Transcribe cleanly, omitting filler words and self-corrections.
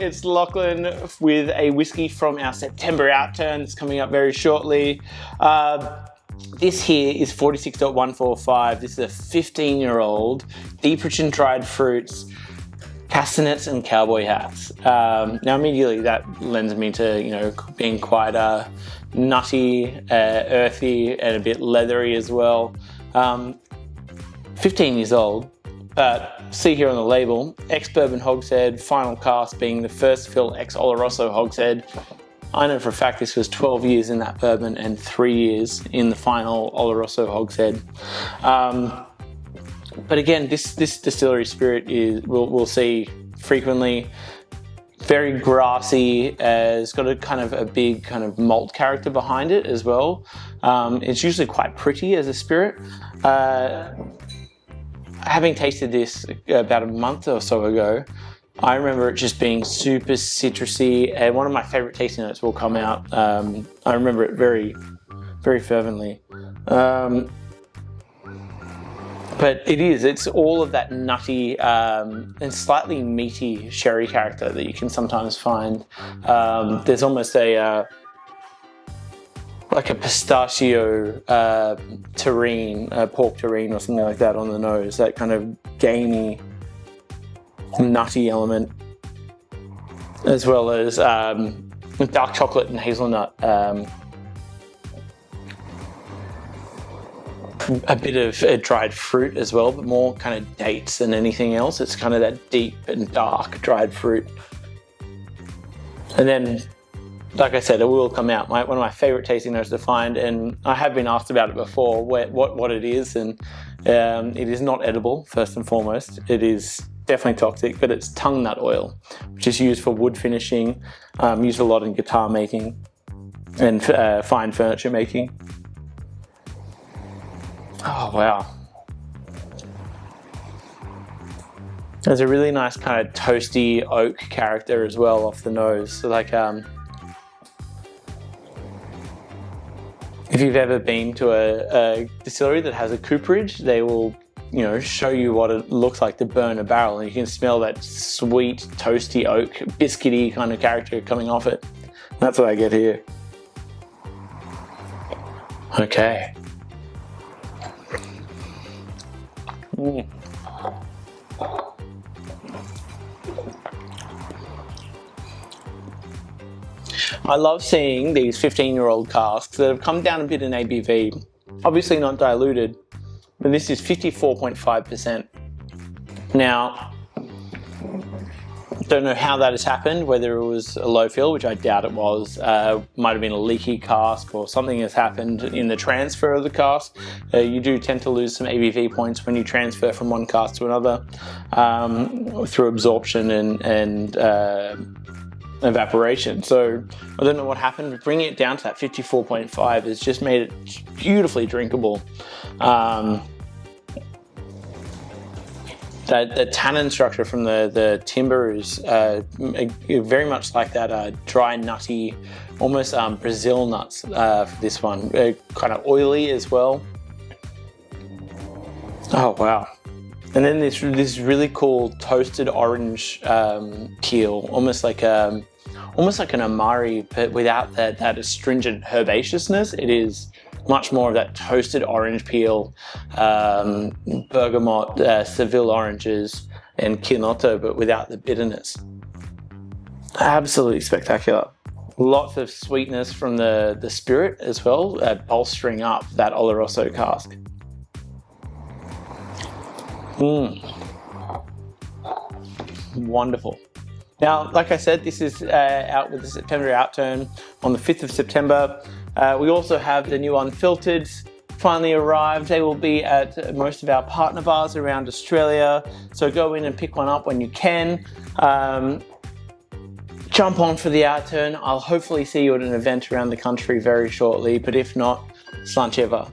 it's Lachlan with a whiskey from our September Outturn that's coming up very shortly. This here is 46.145. This is a 15-year-old, deep rich in dried fruits, castanets and cowboy hats. Now immediately that lends me to, being quite nutty, earthy, and a bit leathery as well. 15 years old, but see here on the label, ex-bourbon hogshead, final cask being the first fill ex-oloroso hogshead. I know for a fact this was 12 years in that bourbon and 3 years in the final oloroso hogshead. But again, this distillery spirit we'll see frequently. Very grassy, it's got a big kind of malt character behind it as well. It's usually quite pretty as a spirit. Having tasted this about a month or so ago, I remember it just being super citrusy, and one of my favorite tasting notes will come out. I remember it very, very fervently. But it's all of that nutty and slightly meaty sherry character that you can sometimes find. There's almost like a pistachio terrine, pork terrine or something like that on the nose, that kind of gamey, nutty element, as well as dark chocolate and hazelnut. A bit of dried fruit as well, but more kind of dates than anything else. It's kind of that deep and dark dried fruit. And then, like I said, it will come out. One of my favorite tasting notes to find, and I have been asked about it before, what it is, and it is not edible, first and foremost. It is definitely toxic, but it's tongue nut oil, which is used for wood finishing, used a lot in guitar making and fine furniture making. Oh, wow. There's a really nice kind of toasty oak character as well off the nose. So if you've ever been to a distillery that has a cooperage, they will, show you what it looks like to burn a barrel, and you can smell that sweet, toasty oak, biscuity kind of character coming off it. That's what I get here. Okay. I love seeing these 15-year-old casks that have come down a bit in ABV. Obviously not diluted, but this is 54.5%. Now, don't know how that has happened, whether it was a low fill, which I doubt it was, might have been a leaky cask, or something has happened in the transfer of the cask. You do tend to lose some ABV points when you transfer from one cask to another through absorption and evaporation. So I don't know what happened, but bringing it down to that 54.5 has just made it beautifully drinkable. The tannin structure from the timber is very much like that dry, nutty, almost Brazil nuts for this one. Kind of oily as well. Oh, wow. And then this really cool toasted orange peel, almost like an amari, but without that astringent herbaceousness. It is much more of that toasted orange peel, bergamot, Seville oranges, and Quinoto, but without the bitterness. Absolutely spectacular. Lots of sweetness from the spirit as well, bolstering up that oloroso cask. Wonderful. Now, like I said, this is out with the September Outturn on the 5th of September. We also have the new unfiltered finally arrived. They will be at most of our partner bars around Australia. So go in and pick one up when you can. Jump on for the Outturn. I'll hopefully see you at an event around the country very shortly, but if not, slanch ever.